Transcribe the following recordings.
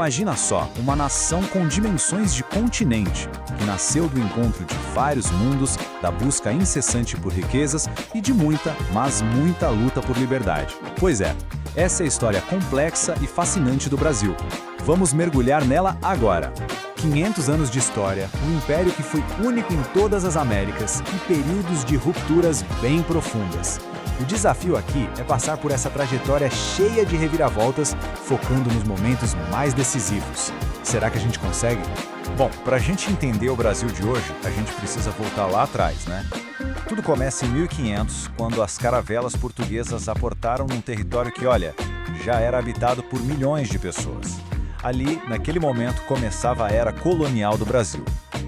Imagina só, uma nação com dimensões de continente, que nasceu do encontro de vários mundos, da busca incessante por riquezas e de muita, mas muita luta por liberdade. Pois é, essa é a história complexa e fascinante do Brasil. Vamos mergulhar nela agora. 500 anos de história, um império que foi único em todas as Américas e períodos de rupturas bem profundas. O desafio aqui é passar por essa trajetória cheia de reviravoltas, focando nos momentos mais decisivos. Será que a gente consegue? Bom, para a gente entender o Brasil de hoje, a gente precisa voltar lá atrás, né? Tudo começa em 1500, quando as caravelas portuguesas aportaram num território que, olha, já era habitado por milhões de pessoas. Ali, naquele momento, começava a era colonial do Brasil.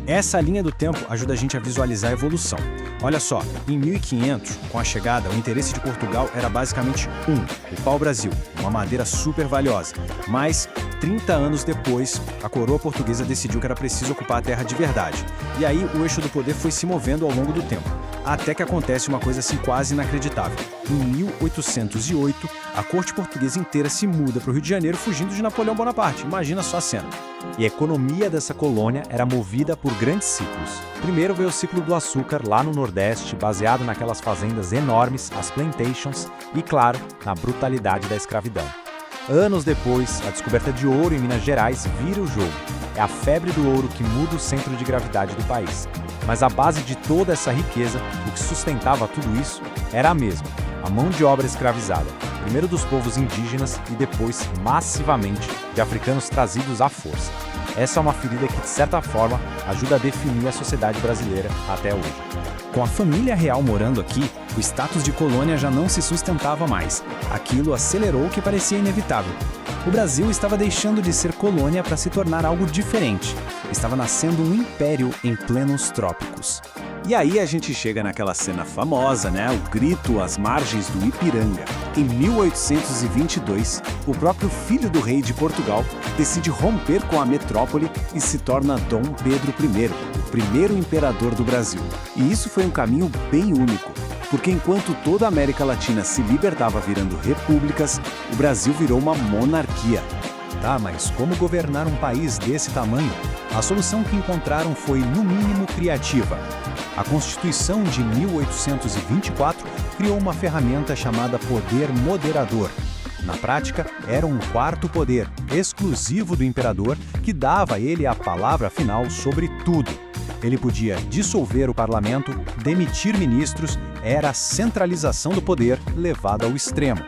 Essa linha do tempo ajuda a gente a visualizar a evolução. Olha só, em 1500, com a chegada, o interesse de Portugal era basicamente o pau-brasil, uma madeira super valiosa. Mas, 30 anos depois, a coroa portuguesa decidiu que era preciso ocupar a terra de verdade. E aí, o eixo do poder foi se movendo ao longo do tempo. Até que acontece uma coisa assim quase inacreditável. Em 1808, a corte portuguesa inteira se muda para o Rio de Janeiro fugindo de Napoleão Bonaparte. Imagina só a cena. E a economia dessa colônia era movida por grandes ciclos. Primeiro veio o ciclo do açúcar lá no Nordeste, baseado naquelas fazendas enormes, as plantations, e claro, na brutalidade da escravidão. Anos depois, a descoberta de ouro em Minas Gerais vira o jogo. É a febre do ouro que muda o centro de gravidade do país. Mas a base de toda essa riqueza, o que sustentava tudo isso, era a mesma: a mão de obra escravizada, primeiro dos povos indígenas e depois, massivamente, de africanos trazidos à força. Essa é uma ferida que, de certa forma, ajuda a definir a sociedade brasileira até hoje. Com a família real morando aqui, o status de colônia já não se sustentava mais. Aquilo acelerou o que parecia inevitável. O Brasil estava deixando de ser colônia para se tornar algo diferente. Estava nascendo um império em plenos trópicos. E aí a gente chega naquela cena famosa, né? O grito às margens do Ipiranga. Em 1822, o próprio filho do rei de Portugal decide romper com a metrópole e se torna Dom Pedro I, o primeiro imperador do Brasil. E isso foi um caminho bem único, porque enquanto toda a América Latina se libertava virando repúblicas, o Brasil virou uma monarquia. Tá, mas como governar um país desse tamanho? A solução que encontraram foi, no mínimo, criativa. A Constituição de 1824 criou uma ferramenta chamada Poder Moderador. Na prática, era um quarto poder, exclusivo do imperador, que dava a ele a palavra final sobre tudo. Ele podia dissolver o parlamento, demitir ministros, era a centralização do poder levada ao extremo.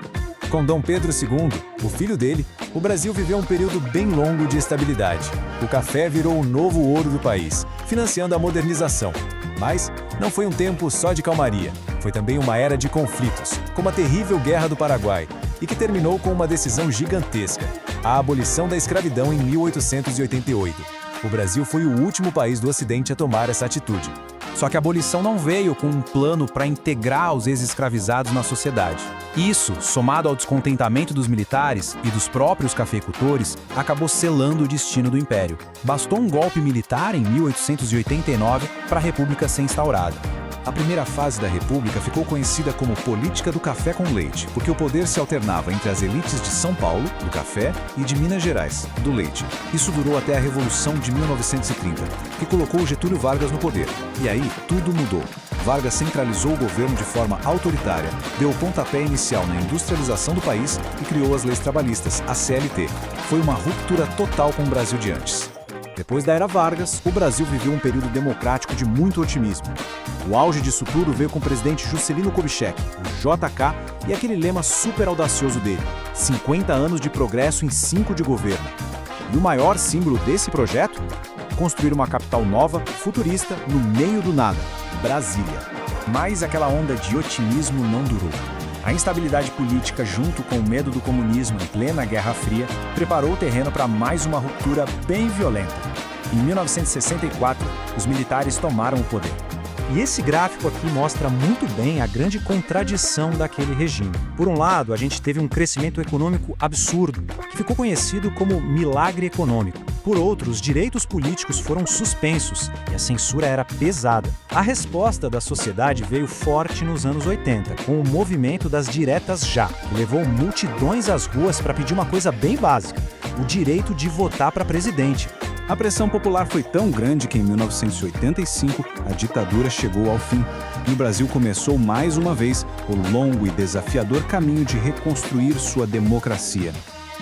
Com Dom Pedro II, o filho dele, o Brasil viveu um período bem longo de estabilidade. O café virou o novo ouro do país, financiando a modernização. Mas não foi um tempo só de calmaria. Foi também uma era de conflitos, como a terrível Guerra do Paraguai, e que terminou com uma decisão gigantesca: a abolição da escravidão em 1888. O Brasil foi o último país do Ocidente a tomar essa atitude. Só que a abolição não veio com um plano para integrar os ex-escravizados na sociedade. Isso, somado ao descontentamento dos militares e dos próprios cafeicultores, acabou selando o destino do Império. Bastou um golpe militar em 1889 para a República ser instaurada. A primeira fase da República ficou conhecida como política do café com leite, porque o poder se alternava entre as elites de São Paulo, do café, e de Minas Gerais, do leite. Isso durou até a Revolução de 1930, que colocou Getúlio Vargas no poder. E aí, tudo mudou. Vargas centralizou o governo de forma autoritária, deu o pontapé inicial na industrialização do país e criou as leis trabalhistas, a CLT. Foi uma ruptura total com o Brasil de antes. Depois da era Vargas, o Brasil viveu um período democrático de muito otimismo. O auge disso tudo veio com o presidente Juscelino Kubitschek, o JK, e aquele lema super audacioso dele: 50 anos de progresso em 5 de governo. E o maior símbolo desse projeto? Construir uma capital nova, futurista, no meio do nada: Brasília. Mas aquela onda de otimismo não durou. A instabilidade política, junto com o medo do comunismo em plena Guerra Fria, preparou o terreno para mais uma ruptura bem violenta. Em 1964, os militares tomaram o poder. E esse gráfico aqui mostra muito bem a grande contradição daquele regime. Por um lado, a gente teve um crescimento econômico absurdo, que ficou conhecido como milagre econômico. Por outro, os direitos políticos foram suspensos e a censura era pesada. A resposta da sociedade veio forte nos anos 80, com o movimento das diretas já, que levou multidões às ruas para pedir uma coisa bem básica: o direito de votar para presidente. A pressão popular foi tão grande que em 1985 a ditadura chegou ao fim. E o Brasil começou mais uma vez o longo e desafiador caminho de reconstruir sua democracia.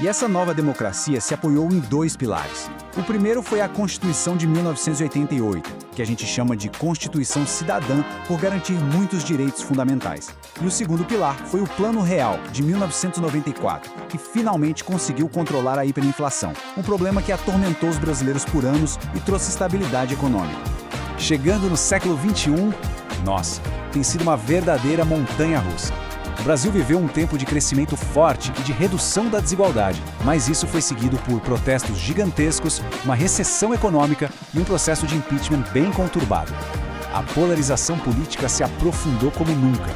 E essa nova democracia se apoiou em 2 pilares. O primeiro foi a Constituição de 1988, que a gente chama de Constituição Cidadã, por garantir muitos direitos fundamentais. E o segundo pilar foi o Plano Real, de 1994, que finalmente conseguiu controlar a hiperinflação, um problema que atormentou os brasileiros por anos e trouxe estabilidade econômica. Chegando no século XXI, nossa, tem sido uma verdadeira montanha-russa. O Brasil viveu um tempo de crescimento forte e de redução da desigualdade, mas isso foi seguido por protestos gigantescos, uma recessão econômica e um processo de impeachment bem conturbado. A polarização política se aprofundou como nunca.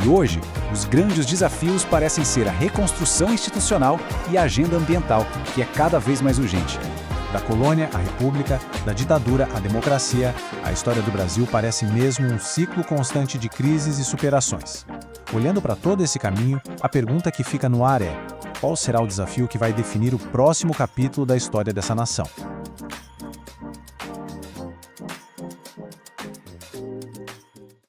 E hoje, os grandes desafios parecem ser a reconstrução institucional e a agenda ambiental, que é cada vez mais urgente. Da colônia à república, da ditadura à democracia, a história do Brasil parece mesmo um ciclo constante de crises e superações. Olhando para todo esse caminho, a pergunta que fica no ar é: qual será o desafio que vai definir o próximo capítulo da história dessa nação?